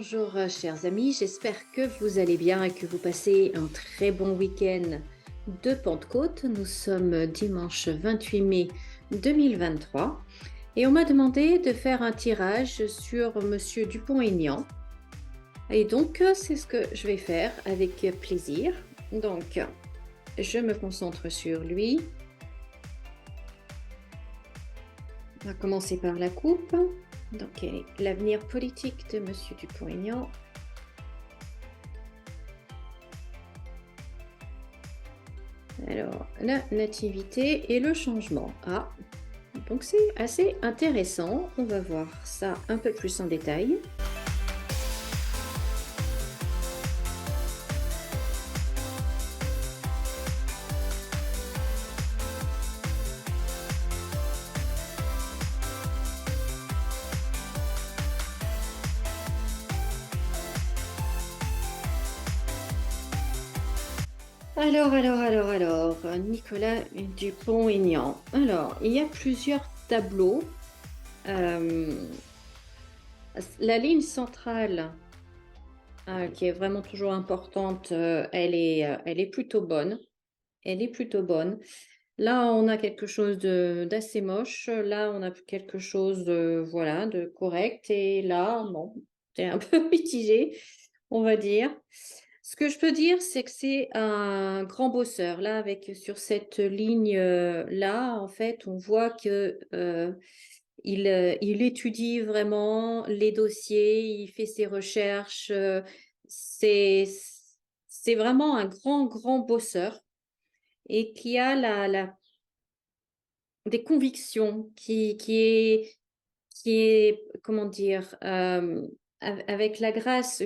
Bonjour chers amis, j'espère que vous allez bien et que vous passez un très bon week-end de Pentecôte. Nous sommes dimanche 28 mai 2023 et on m'a demandé de faire un tirage sur Monsieur Dupont-Aignan. Et donc c'est ce que je vais faire avec plaisir. Donc je me concentre sur lui. On va commencer par la coupe. Donc, quel est l'avenir politique de Monsieur Dupont-Aignan? Alors, la nativité et le changement. Ah, donc c'est assez intéressant. On va voir ça un peu plus en détail. Alors, Nicolas Dupont-Aignan. Alors, il y a plusieurs tableaux. La ligne centrale, qui est vraiment toujours importante, elle est plutôt bonne. Elle est plutôt bonne. Là, on a quelque chose d'assez moche. Là, on a quelque chose voilà, de correct. Et là, bon, c'est un peu mitigé, on va dire. Ce que je peux dire, c'est que c'est un grand bosseur. Là, avec sur cette ligne là, en fait, on voit que il étudie vraiment les dossiers, il fait ses recherches. C'est vraiment un grand bosseur et qui a des convictions, qui est, comment dire, avec la grâce,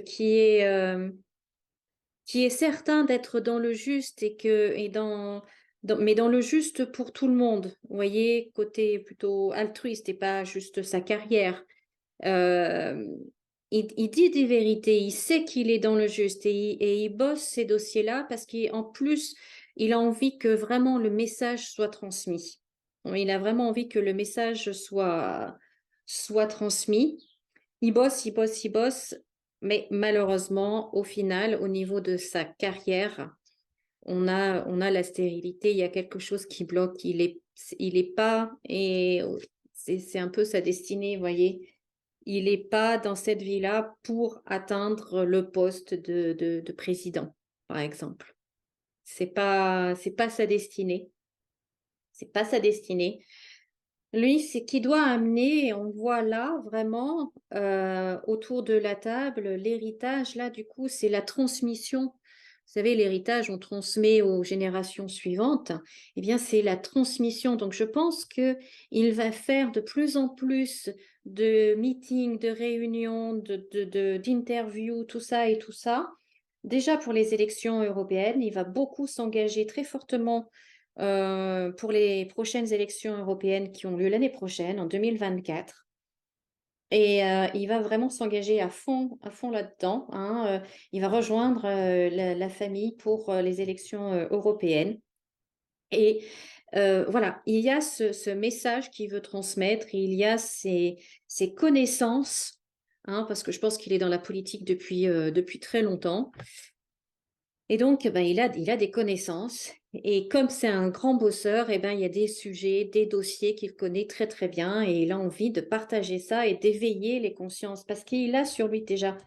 qui est certain d'être dans le juste mais dans le juste pour tout le monde. Vous voyez, côté plutôt altruiste et pas juste sa carrière. Euh, il dit des vérités, il sait qu'il est dans le juste et il bosse ces dossiers-là parce qu'en plus, il a envie que vraiment le message soit transmis. Il a vraiment envie que le message soit transmis. Il bosse, mais malheureusement, au final, au niveau de sa carrière, on a la stérilité, il y a quelque chose qui bloque, il est pas, et c'est un peu sa destinée, vous voyez. Il n'est pas dans cette vie-là pour atteindre le poste de président, par exemple. C'est pas sa destinée. C'est pas sa destinée. Lui, c'est qui doit amener, et on voit là vraiment autour de la table, l'héritage, là, du coup, c'est la transmission. Vous savez, l'héritage, on transmet aux générations suivantes. Eh bien, c'est la transmission. Donc, je pense qu'il va faire de plus en plus de meetings, de réunions, d'interviews, tout ça et tout ça. Déjà pour les élections européennes, il va beaucoup s'engager très fortement pour les prochaines élections européennes qui ont lieu l'année prochaine, en 2024. Et il va vraiment s'engager à fond là-dedans, hein. Il va rejoindre la famille pour les élections européennes. Et voilà, il y a ce message qu'il veut transmettre, il y a ces connaissances, hein, parce que je pense qu'il est dans la politique depuis très longtemps. Et donc, ben, il a des connaissances. Et comme c'est un grand bosseur, eh ben, il y a des sujets, des dossiers qu'il connaît très, très bien. Et il a envie de partager ça et d'éveiller les consciences. Parce qu'il a sur lui déjà,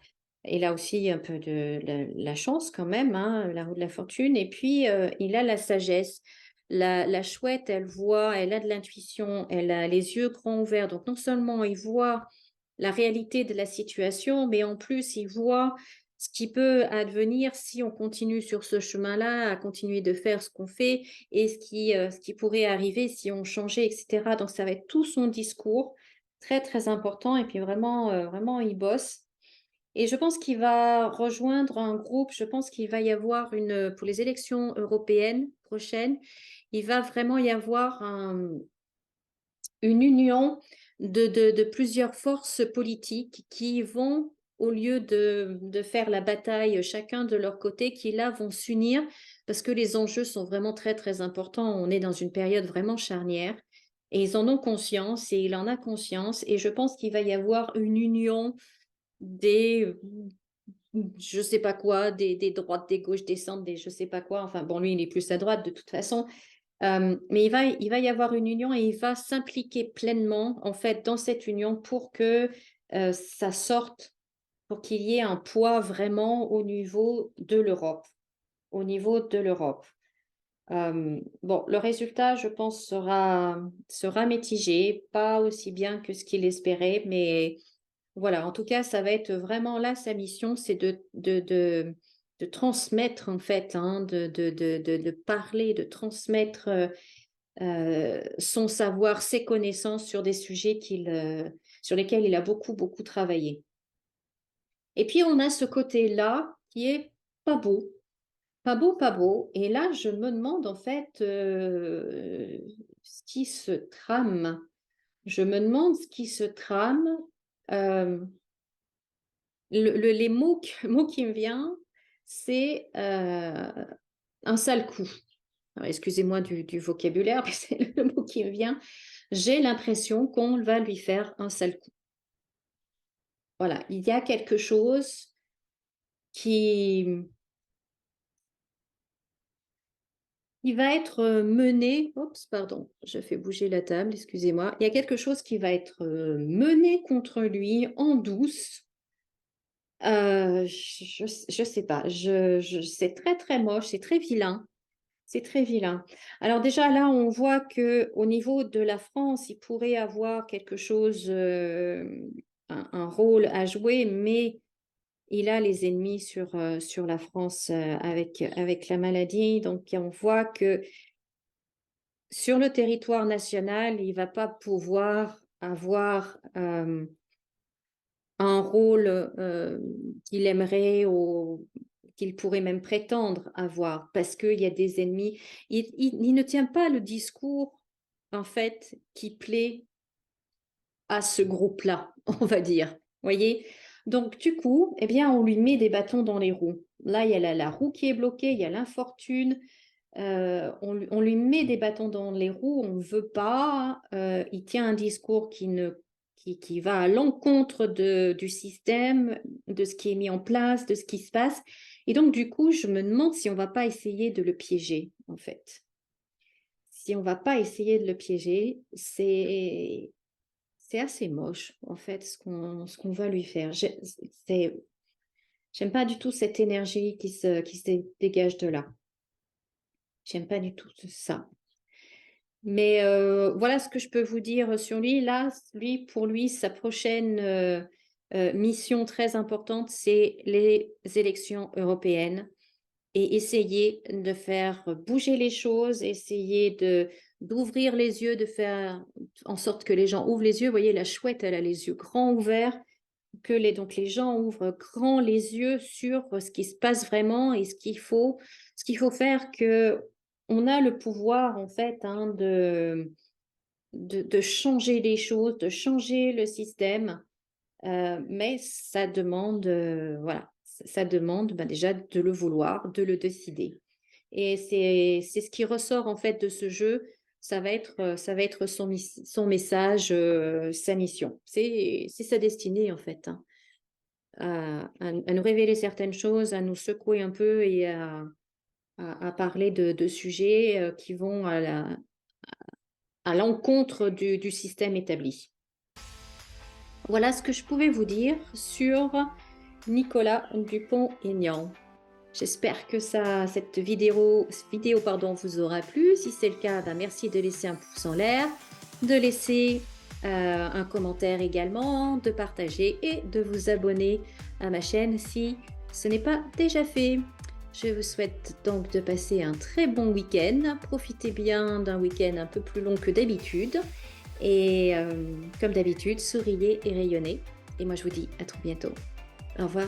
il a aussi un peu de la chance quand même, hein, la roue de la fortune. Et puis, il a la sagesse. La chouette, elle a de l'intuition, elle a les yeux grands ouverts. Donc, non seulement il voit la réalité de la situation, mais en plus, il voit ce qui peut advenir si on continue sur ce chemin-là, à continuer de faire ce qu'on fait et ce qui pourrait arriver si on changeait, etc. Donc, ça va être tout son discours, très, très important. Et puis, vraiment, il bosse. Et je pense qu'il va rejoindre un groupe, je pense qu'il va y avoir pour les élections européennes prochaines, il va vraiment y avoir une union de plusieurs forces politiques qui vont, au lieu de faire la bataille chacun de leur côté, qui là vont s'unir parce que les enjeux sont vraiment très, très importants. On est dans une période vraiment charnière et ils en ont conscience et il en a conscience. Et je pense qu'il va y avoir une union des je sais pas quoi, des droites, des gauches, des centres, des je sais pas quoi. Enfin bon, lui, il est plus à droite de toute façon. Mais il va y avoir une union et il va s'impliquer pleinement, en fait, dans cette union pour que ça sorte, pour qu'il y ait un poids vraiment au niveau de l'Europe. Au niveau de l'Europe. Bon, le résultat, je pense, sera mitigé, pas aussi bien que ce qu'il espérait, mais voilà, en tout cas, ça va être vraiment là, sa mission, c'est de transmettre, en fait, hein, de parler, de transmettre son savoir, ses connaissances sur des sujets sur lesquels il a beaucoup, beaucoup travaillé. Et puis, on a ce côté-là qui est pas beau, pas beau, pas beau. Et là, je me demande, en fait, ce qui se trame. Je me demande ce qui se trame. Euh, les mots, mots qui me viennent, c'est un sale coup. Alors, excusez-moi du vocabulaire, mais c'est le mot qui me vient. J'ai l'impression qu'on va lui faire un sale coup. Voilà, il y a quelque chose qui, qui va être mené. Oups, pardon, je fais bouger la table, excusez-moi. Il y a quelque chose qui va être mené contre lui en douce. Je sais pas, c'est très très moche, c'est très vilain. C'est très vilain. Alors déjà là, on voit que au niveau de la France, il pourrait avoir quelque chose, un rôle à jouer, mais il a les ennemis sur la France avec la maladie. Donc on voit que sur le territoire national, il va pas pouvoir avoir un rôle qu'il aimerait ou qu'il pourrait même prétendre avoir parce qu'il y a des ennemis. Il ne tient pas le discours, en fait, qui plaît à ce groupe-là, on va dire. Voyez? Donc, du coup, eh bien, on lui met des bâtons dans les roues. Là, il y a la roue qui est bloquée, il y a l'infortune. On lui met des bâtons dans les roues, on ne veut pas. Il tient un discours qui va à l'encontre du système, de ce qui est mis en place, de ce qui se passe. Et donc, du coup, je me demande si on ne va pas essayer de le piéger, en fait. Si on ne va pas essayer de le piéger, c'est assez moche, en fait, ce qu'on va lui faire. J'aime pas du tout cette énergie qui se dégage de là. J'aime pas du tout ça. Mais voilà ce que je peux vous dire sur lui. Là, pour lui, sa prochaine mission très importante, c'est les élections européennes et essayer de faire bouger les choses, essayer d'ouvrir les yeux, de faire en sorte que les gens ouvrent les yeux. Vous voyez, la chouette, elle a les yeux grands ouverts, donc les gens ouvrent grand les yeux sur ce qui se passe vraiment et ce qu'il faut faire, que on a le pouvoir en fait hein, de changer les choses, de changer le système, mais ça demande voilà, ça demande déjà de le vouloir, de le décider. Et c'est ce qui ressort en fait de ce jeu. Ça va être son message, sa mission. C'est sa destinée en fait. Hein. À nous révéler certaines choses, à nous secouer un peu et à parler de sujets qui vont à l'encontre du système établi. Voilà ce que je pouvais vous dire sur Nicolas Dupont-Aignan. J'espère que cette vidéo pardon, vous aura plu. Si c'est le cas, ben merci de laisser un pouce en l'air, de laisser un commentaire également, de partager et de vous abonner à ma chaîne si ce n'est pas déjà fait. Je vous souhaite donc de passer un très bon week-end. Profitez bien d'un week-end un peu plus long que d'habitude. Et comme d'habitude, souriez et rayonnez. Et moi, je vous dis à très bientôt. Au revoir.